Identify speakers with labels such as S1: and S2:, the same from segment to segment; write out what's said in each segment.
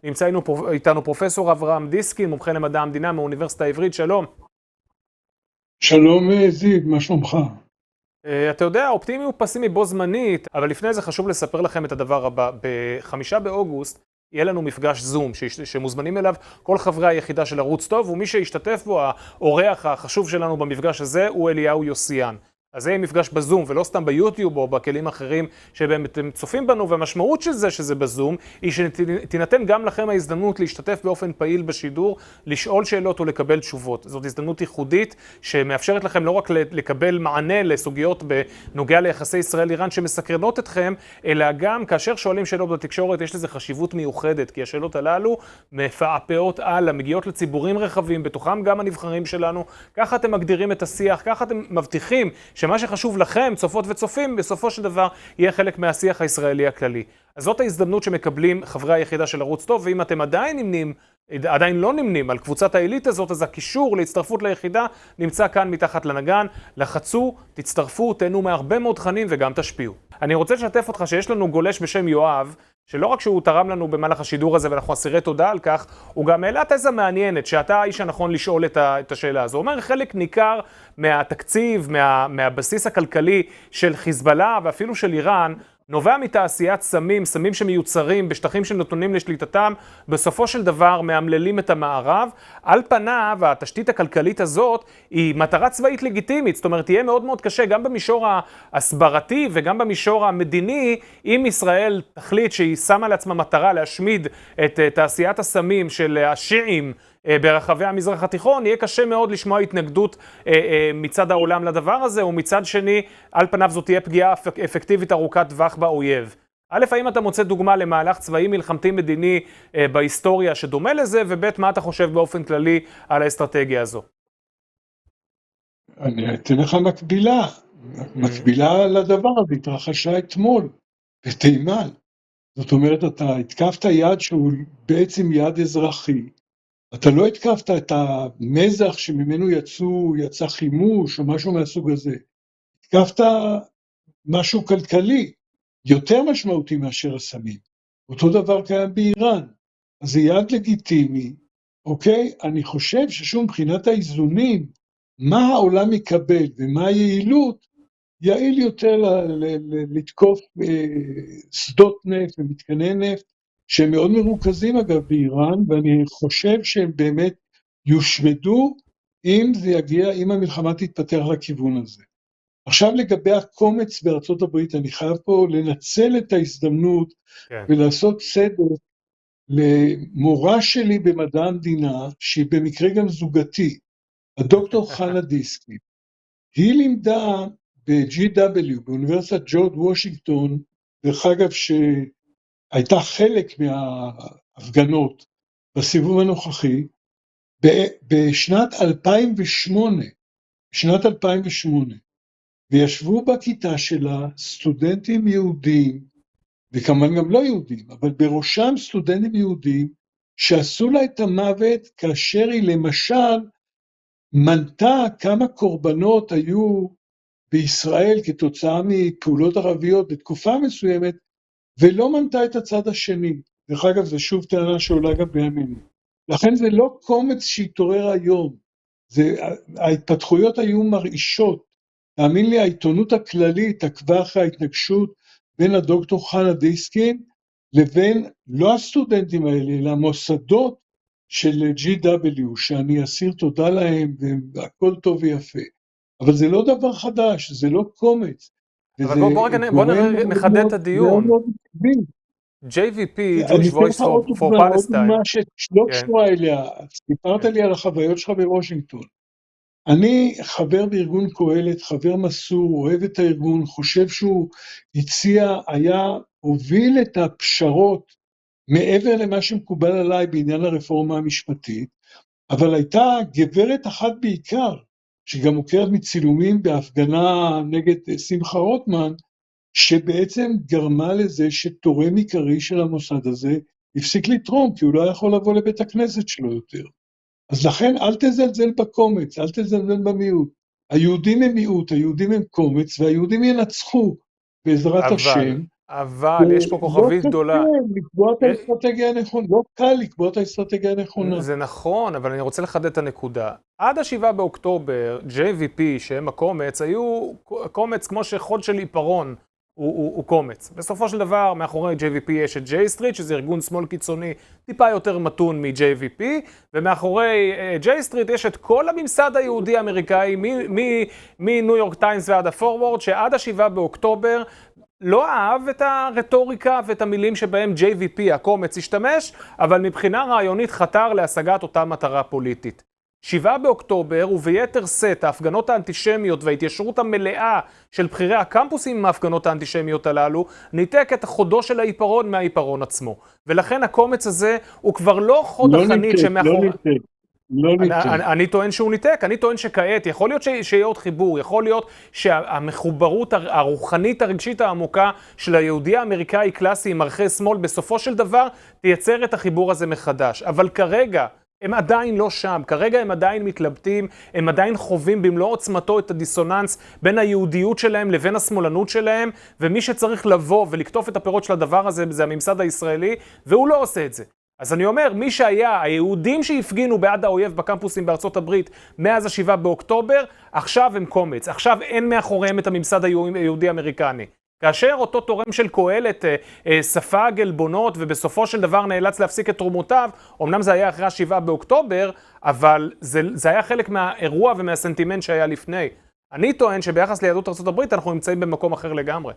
S1: נמצא איתנו פרופסור אברהם דיסקין, מומחה למדע המדינה מהאוניברסיטה העברית. שלום.
S2: שלום זיו, מה שלומך?
S1: אתה יודע, אופטימי ופסימי בו זמנית, אבל לפני זה חשוב לספר לכם את הדבר הבא. ב-5 באוגוסט יהיה לנו מפגש זום שמוזמנים אליו כל חברי היחידה של ערוץ טוב, ומי שישתתף בו, האורח החשוב שלנו במפגש הזה, הוא אליהו יוסיאן. אז זה יהיה מפגש בזום, ולא סתם ביוטיוב או בכלים אחרים שבהם אתם צופים בנו, והמשמעות של זה שזה בזום, היא שתינתן גם לכם ההזדמנות להשתתף באופן פעיל בשידור, לשאול שאלות ולקבל תשובות. זאת הזדמנות ייחודית שמאפשרת לכם לא רק לקבל מענה לסוגיות בנוגע ליחסי ישראל-איראן שמסקרנות אתכם, אלא גם כאשר שואלים שאלות בתקשורת, יש לזה חשיבות מיוחדת, כי השאלות הללו מפעפעות הלאה, מגיעות לציבורים רחבים, בתוכם גם הנבחרים שלנו. ככה אתם מגדירים את השיח, ככה אתם מבטיחים שמה שחשוב לכם, צופות וצופים, בסופו של דבר יהיה חלק מהשיח הישראלי הכללי. אז זאת ההזדמנות שמקבלים חברי היחידה של ערוץ טוב, ואם אתם עדיין לא נמנים על קבוצת העילית הזאת, אז הקישור להצטרפות ליחידה נמצא כאן מתחת לנגן. לחצו, תצטרפו, תהנו מהרבה מאוד תכנים וגם תשפיעו. אני רוצה לשתף אותך שיש לנו גולש בשם יואב, שלא רק שהוא תרם לנו במהלך השידור הזה ואנחנו אסירי תודה על כך, הוא גם העלה תזה מעניינת שאתה האיש הנכון לשאול את השאלה הזו. הוא אומר, חלק ניכר מהתקציב, מהבסיס הכלכלי של חיזבאללה ואפילו של איראן, נובע מתעשיית סמים שמיוצרים בשטחים שנתונים לשליטתם, בסופו של דבר מאמללים את המערב. על פניו, התשתית הכלכלית הזאת היא מטרה צבאית לגיטימית, זאת אומרת, תהיה מאוד מאוד קשה גם במישור ההסברתי וגם במישור המדיני, אם ישראל תחליט שהיא שמה לעצמה מטרה להשמיד את תעשיית הסמים של השיעים ברחבי המזרח התיכון, יהיה קשה מאוד לשמוע התנגדות מצד העולם לדבר הזה, ומצד שני, על פניו זאת תהיה פגיעה אפקטיבית ארוכת טווח באויב. א', האם אתה מוצא דוגמה למהלך צבאי מלחמתי מדיני בהיסטוריה שדומה לזה, וב', מה אתה חושב באופן כללי על האסטרטגיה הזו?
S2: אני אתן לך מקבילה לדבר הזה, התרחשה אתמול בתימן. זאת אומרת, אתה התקפת יד שהוא בעצם יד אזרחי. אתה לא התקפת את המזח שממנו יצא חימוש או משהו מהסוג הזה. התקפת משהו כלכלי, יותר משמעותי מאשר הסמים. אותו דבר קיים באיראן. אז זה יד לגיטימי, אוקיי? אני חושב ששום מבחינת האיזונים, מה העולם יקבל ומה היעילות, יעיל יותר לתקוף שדות נפט ומתקני נפט, שהם מאוד מרוכזים אגב באיראן, ואני חושב שהם באמת יושמדו אם המלחמה תתפתח לכיוון הזה. עכשיו לגבי הקומץ בארצות הברית, אני חייב פה לנצל את ההזדמנות ולעשות סדר למורה שלי במדע המדינה, שהיא במקרה גם זוגתי, הדוקטור חנה דיסקין. היא לימדה ב-GW, באוניברסיטת ג'ורג' וושינגטון, דרך אגב שהייתה חלק מההפגנות בסיבוב הנוכחי, בשנת 2008, וישבו בכיתה שלה סטודנטים יהודים, וכמובן גם לא יהודים, אבל בראשם סטודנטים יהודים, שעשו לה את המוות כאשר היא למשל מנתה כמה קורבנות היו בישראל כתוצאה מפעולות ערביות בתקופה מסוימת, ולא מנתה את הצד השני. דרך אגב, זה שוב טענה שעולה גם בימינו. לכן זה לא קומץ שהתעורר היום, ההתפתחויות היו מרעישות. תאמין לי, העיתונות הכללית עקבה אחרי ההתנגשות בין הדוקטור חנה דיסקין לבין לא הסטודנטים האלה, אלא המוסדות של GW, שאני אסיר תודה להם, והכל טוב ויפה. אבל זה לא דבר חדש, זה לא קומץ.
S1: אבל בוא נחדד את הדיון. JVP, Jewish Voice for Palestine.
S2: שלא קשורה אליה, סיפרת לי על החוויות שלך בוושינגטון. אני חבר בארגון קהלת, חבר מסור, אוהב את הארגון, חושב שהוא הוביל את הפשרות מעבר למה שמקובל עליי בעניין הרפורמה המשפטית, אבל הייתה גברת אחת בעיקר, שגם מוכרת מצילומים בהפגנה נגד שמחה רוטמן, שבעצם גרמה לזה שתורם עיקרי של המוסד הזה הפסיק לתרום, כי הוא לא יכול לבוא לבית הכנסת שלו יותר. אז לכן אל תזלזל בקומץ, אל תזלזל במיעוט. היהודים הם מיעוט, היהודים הם קומץ, והיהודים ינצחו בעזרת השם.
S1: אבל יש פה
S2: לא
S1: כוכבית גדולה.
S2: קשה לקבוע את האסטרטגיה הנכונה, לא קל לקבוע את האסטרטגיה הנכונה.
S1: זה נכון, אבל אני רוצה לחדד את הנקודה. עד ה-7 באוקטובר, JVP, שהם הקומץ, היו קומץ כמו שחוד של עיפרון הוא קומץ. בסופו של דבר, מאחורי JVP יש את J Street, שזה ארגון שמאל קיצוני טיפה יותר מתון מ-JVP, ומאחורי J Street יש את כל הממסד היהודי האמריקאי, מניו יורק טיימס ועד הפורוורד, שעד ה-7 באוקטובר, לא אהב את הרטוריקה ואת המילים שבהם JVP, הקומץ, השתמש, אבל מבחינה רעיונית חתר להשגת אותה מטרה פוליטית. 7 באוקטובר וביתר סט ההפגנות האנטישמיות וההתיישרות המלאה של בחירי הקמפוסים עם ההפגנות האנטישמיות הללו, ניתק את חודו של העיפרון מהעיפרון עצמו. ולכן הקומץ הזה הוא כבר לא חוד החנית שמאחורי...
S2: לא ניתק.
S1: אני טוען שהוא ניתק, אני טוען שכעת, יכול להיות שיהיה עוד חיבור, יכול להיות שהמחוברות הרוחנית הרגשית העמוקה של היהודי האמריקאי קלאסי עם ערכי שמאל בסופו של דבר תייצר את החיבור הזה מחדש. אבל כרגע הם עדיין לא שם, כרגע הם עדיין מתלבטים, הם עדיין חווים במלוא עוצמתו את הדיסוננס בין היהודיות שלהם לבין השמאלנות שלהם, ומי שצריך לבוא ולקטוף את הפירות של הדבר הזה זה הממסד הישראלי, והוא לא עושה את זה. אז אני אומר, מי שהיה, היהודים שהפגינו בעד האויב בקמפוסים בארצות הברית מאז ה-7 באוקטובר, עכשיו הם קומץ, עכשיו אין מאחוריהם את הממסד היהודי-אמריקני. כאשר אותו תורם של קהלת ספג עלבונות ובסופו של דבר נאלץ להפסיק את תרומותיו, אמנם זה היה אחרי ה-7 באוקטובר, אבל זה היה חלק מהאירוע ומהסנטימנט שהיה לפני. אני טוען שביחס ליהדות ארצות הברית אנחנו נמצאים במקום אחר לגמרי.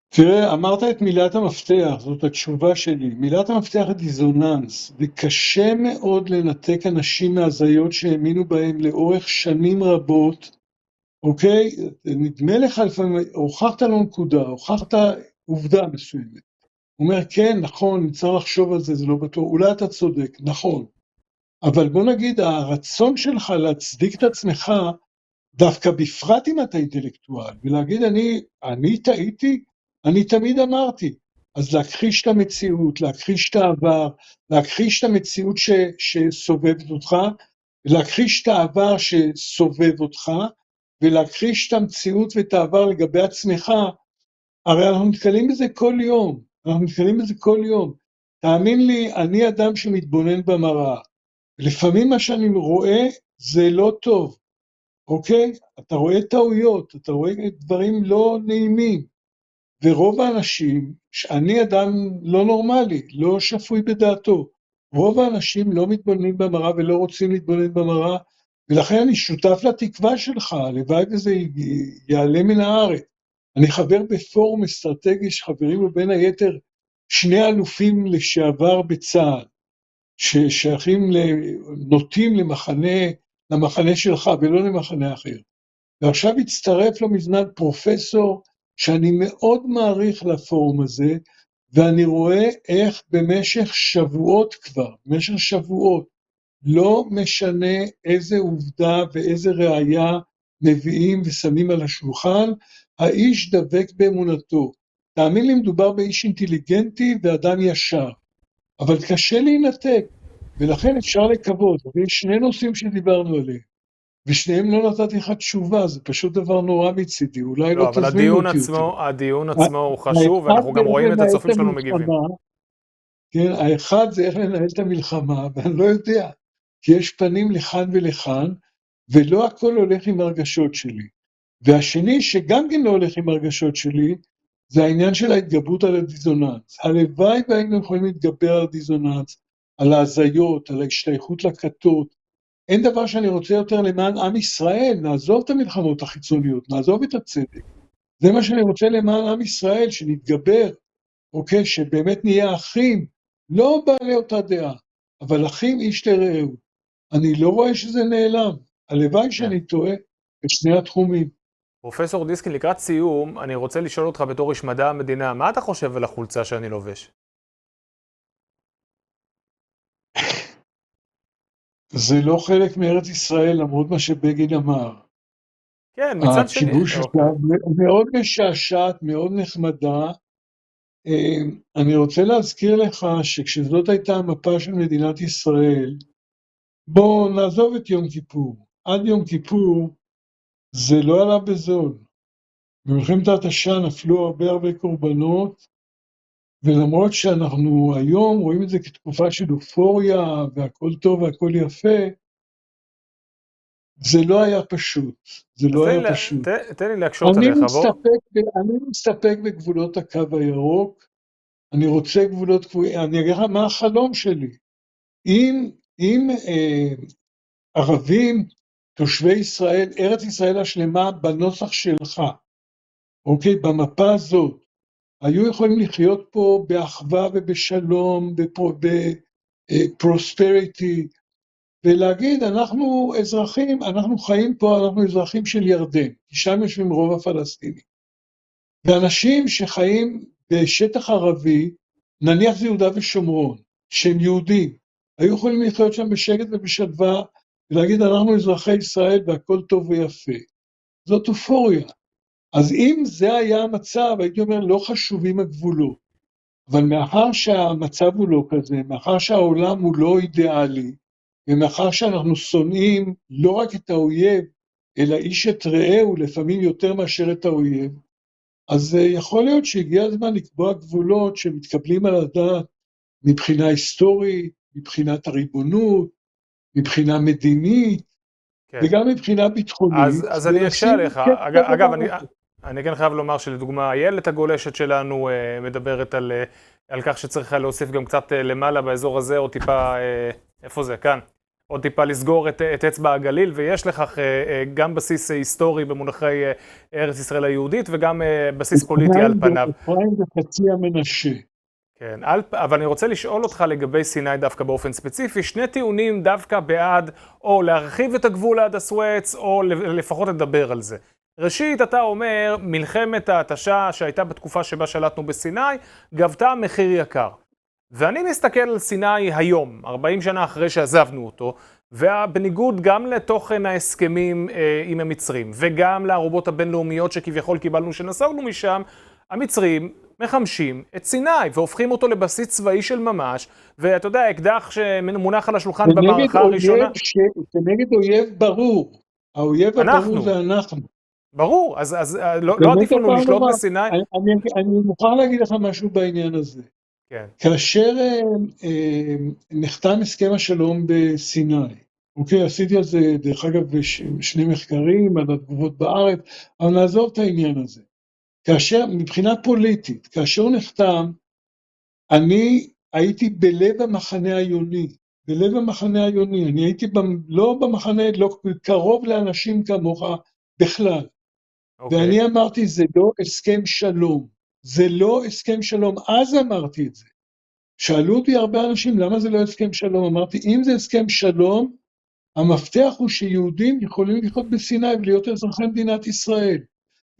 S2: תראה, אמרת את מילת המפתח, זאת התשובה שלי. מילת המפתח היא דיזוננס, וקשה מאוד לנתק אנשים מהזיות שהאמינו בהם לאורך שנים רבות, אוקיי? נדמה לך לפעמים, הוכחת לו נקודה, הוכחת עובדה מסוימת. הוא אומר, כן, נכון, צריך לחשוב על זה, זה לא בטוח, אולי אתה צודק, נכון. אבל בוא נגיד, הרצון שלך להצדיק את עצמך, דווקא בפרט אם אתה אינטלקטואל, ולהגיד, אני טעיתי, אני תמיד אמרתי, אז להכחיש את המציאות, להכחיש את העבר, להכחיש את המציאות שסובבת אותך, להכחיש את העבר שסובב אותך, ולהכחיש את המציאות ואת העבר לגבי עצמך, הרי אנחנו נתקלים בזה כל יום, תאמין לי, אני אדם שמתבונן במראה, לפעמים מה שאני רואה זה לא טוב, אוקיי? אתה רואה טעויות, אתה רואה דברים לא נעימים, ורוב האנשים, אני אדם לא נורמלי, לא שפוי בדעתו, רוב האנשים לא מתבוננים במראה ולא רוצים להתבונן במראה, ולכן אני שותף לתקווה שלך, הלוואי וזה יעלה מן הארץ. אני חבר בפורום אסטרטגי שחברים לו בין היתר שני אלופים לשעבר בצה"ל, ששייכים נוטים למחנה שלך ולא למחנה אחר. ועכשיו הצטרף לו מזמן פרופסור שאני מאוד מעריך לפורום הזה, ואני רואה איך במשך שבועות כבר, לא משנה איזה עובדה ואיזה ראייה מביאים ושמים על השולחן, האיש דבק באמונתו. תאמין לי, מדובר באיש אינטליגנטי ואדם ישר, אבל קשה להינתק, ולכן אפשר לקוות. ויש שני נושאים שדיברנו עליהם, ושניהם לא נתתי לך תשובה, זה פשוט דבר נורא מצידי, אולי לא תזמין אותי יותר.
S1: הדיון עצמו הוא חשוב, ואנחנו גם רואים את הצופים שלנו מגיבים.
S2: כן, האחד זה איך לנהל את המלחמה, ואני לא יודע, כי יש פנים לכאן ולכאן, ולא הכל הולך עם הרגשות שלי. והשני שגם כן לא הולך עם הרגשות שלי, זה העניין של ההתגברות על הדיזוננס. הלוואי והיינו יכולים להתגבר על הדיזוננס, על ההזיות, על ההשתייכות לכתות. אין דבר שאני רוצה יותר למען עם ישראל, נעזוב את המלחמות החיצוניות, נעזוב את הצדק. זה מה שאני רוצה למען עם ישראל, שנתגבר, אוקיי, שבאמת נהיה אחים, לא בעלי אותה דעה, אבל אחים איש לרעהו. אני לא רואה שזה נעלם, הלוואי שאני טועה בשני התחומים.
S1: פרופסור דיסקין, לקראת סיום, אני רוצה לשאול אותך בתור איש מדע המדינה, מה אתה חושב על החולצה שאני לובש?
S2: זה לא חלק מארץ ישראל, למרות מה שבגין אמר.
S1: כן, מצד שני.
S2: הכיבוש מאוד משעשעת, מאוד נחמדה. אני רוצה להזכיר לך שכשזאת הייתה המפה של מדינת ישראל, בוא נעזוב את יום כיפור. עד יום כיפור זה לא עלה בזול. במלחמת ההתשה נפלו הרבה קורבנות, ולמרות שאנחנו היום רואים את זה כתקופה של אופוריה, והכל טוב והכל יפה, זה לא היה פשוט. זה
S1: אז
S2: לא היה פשוט.
S1: תן לי להקשות עליך, בוא.
S2: אני מסתפק בגבולות הקו הירוק, אני רוצה גבולות קבועים, אני אגיד לך מה החלום שלי. אם ערבים, תושבי ישראל, ארץ ישראל השלמה בנוסח שלך, אוקיי, במפה הזאת, היו יכולים לחיות פה באחווה ובשלום, בפרוספריטי, ולהגיד, אנחנו אזרחים, אנחנו חיים פה, אנחנו אזרחים של ירדן, כי שם יושבים רוב הפלסטינים. ואנשים שחיים בשטח ערבי, נניח זה יהודה ושומרון, שהם יהודים, היו יכולים לחיות שם בשקט ובשלווה, ולהגיד, אנחנו אזרחי ישראל והכל טוב ויפה. זאת אופוריה. אז אם זה היה המצב, הייתי אומר, לא חשובים הגבולות. אבל מאחר שהמצב הוא לא כזה, מאחר שהעולם הוא לא אידיאלי, ומאחר שאנחנו שונאים לא רק את האויב, אלא איש את רעהו, לפעמים יותר מאשר את האויב, אז יכול להיות שהגיע הזמן לקבוע גבולות שמתקבלים על הדעת מבחינה היסטורית, מבחינת הריבונות, מבחינה מדינית,
S1: כן.
S2: וגם מבחינה ביטחונית.
S1: אז אני אקשה עליך. אגב, אני כן חייב לומר שלדוגמה, איילת הגולשת שלנו מדברת על כך שצריך להוסיף גם קצת למעלה באזור הזה, או טיפה, איפה זה? כאן. עוד טיפה לסגור את אצבע הגליל, ויש לכך גם בסיס היסטורי במונחי ארץ ישראל היהודית, וגם בסיס פוליטי על פניו.
S2: אפרים וחצי המנשה.
S1: כן, אבל אני רוצה לשאול אותך לגבי סיני דווקא באופן ספציפי, שני טיעונים דווקא בעד או להרחיב את הגבול עד הסואץ, או לפחות לדבר על זה. ראשית, אתה אומר, מלחמת ההתשה שהייתה בתקופה שבה שלטנו בסיני, גבתה מחיר יקר. ואני מסתכל על סיני היום, 40 שנה אחרי שעזבנו אותו, ובניגוד גם לתוכן ההסכמים עם המצרים, וגם לערובות הבינלאומיות שכביכול קיבלנו שנסוגנו משם, המצרים מחמשים את סיני והופכים אותו לבסיס צבאי של ממש, ואתה יודע, אקדח שמונח על השולחן במערכה הראשונה.
S2: כנגד אויב ברור, האויב הברור זה אנחנו.
S1: ברור, אז לא עדיף לנו לשלוט בסיני?
S2: אני מוכרח להגיד לך משהו בעניין הזה.
S1: כן.
S2: כאשר נחתם הסכם השלום בסיני, אוקיי, עשיתי על זה דרך אגב שני מחקרים על התגובות בארץ, אבל נעזוב את העניין הזה. כאשר, מבחינה פוליטית, כאשר הוא נחתם, אני הייתי בלב המחנה היוני, אני הייתי לא במחנה, לא קרוב לאנשים כמוך בכלל.
S1: אוקיי.
S2: ואני אמרתי, זה לא הסכם שלום, אז אמרתי את זה. שאלו אותי הרבה אנשים, למה זה לא הסכם שלום? אמרתי, אם זה הסכם שלום, המפתח הוא שיהודים יכולים לחיות בסיני ולהיות אזרחי מדינת ישראל.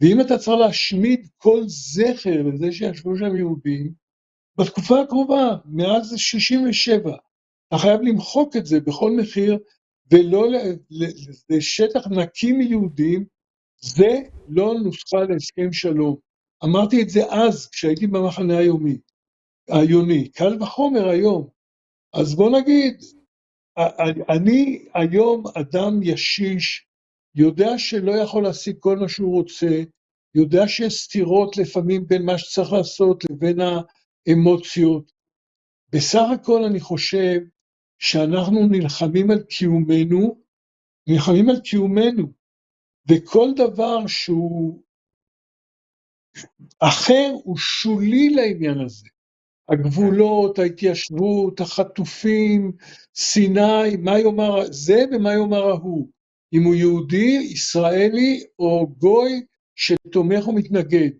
S2: ואם אתה צריך להשמיד כל זכר לזה שישבו שם יהודים, בתקופה הקרובה, מאז 67, אתה חייב למחוק את זה בכל מחיר, ולא לשטח נקי מיהודים, זה לא נוסחה להסכם שלום. אמרתי את זה אז, כשהייתי במחנה היוני, קל וחומר היום. אז בוא נגיד, אני היום אדם ישיש, יודע שלא יכול להשיג כל מה שהוא רוצה, יודע שיש סתירות לפעמים בין מה שצריך לעשות לבין האמוציות. בסך הכל אני חושב שאנחנו נלחמים על קיומנו, וכל דבר שהוא אחר הוא שולי לעניין הזה. הגבולות, ההתיישבות, החטופים, סיני, מה יאמר זה ומה יאמר ההוא. אם הוא יהודי, ישראלי או גוי שתומך ומתנגד.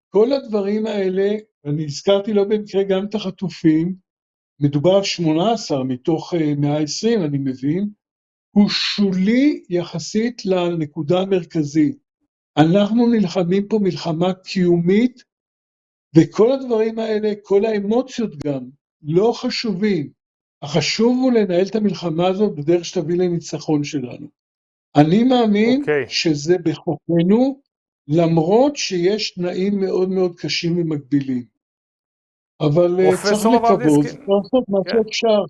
S2: כל הדברים האלה, אני הזכרתי לא במקרה גם את החטופים, מדובר על 18 מתוך 120, אני מבין, הוא שולי יחסית לנקודה המרכזית. אנחנו נלחמים פה מלחמה קיומית, וכל הדברים האלה, כל האמוציות גם, לא חשובים. החשוב הוא לנהל את המלחמה הזאת בדרך שתביא לניצחון שלנו. אני מאמין שזה בכוחנו, למרות שיש תנאים מאוד מאוד קשים ומגבילים. אבל צריך לקוות, צריך לעשות מה שאפשר.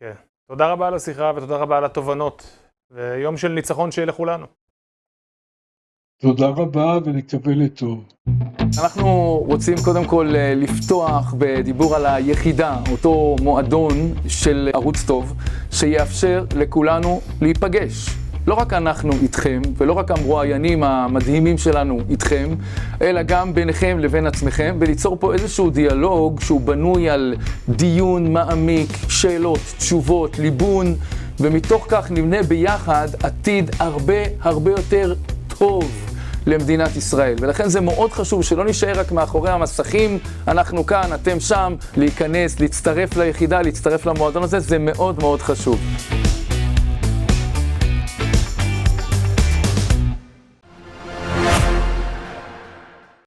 S1: כן. תודה רבה על השיחה ותודה רבה על התובנות. ויום של ניצחון שיהיה לכולנו.
S2: תודה רבה ונקווה לטוב.
S3: אנחנו רוצים קודם כל לפתוח בדיבור על היחידה, אותו מועדון של ערוץ טוב, שיאפשר לכולנו להיפגש. לא רק אנחנו איתכם, ולא רק המרואיינים המדהימים שלנו איתכם, אלא גם ביניכם לבין עצמכם, וליצור פה איזשהו דיאלוג שהוא בנוי על דיון מעמיק, שאלות, תשובות, ליבון, ומתוך כך נבנה ביחד עתיד הרבה יותר טוב למדינת ישראל. ולכן זה מאוד חשוב שלא נשאר רק מאחורי המסכים, אנחנו כאן, אתם שם, להיכנס, להצטרף ליחידה, להצטרף למועדון הזה, זה מאוד חשוב.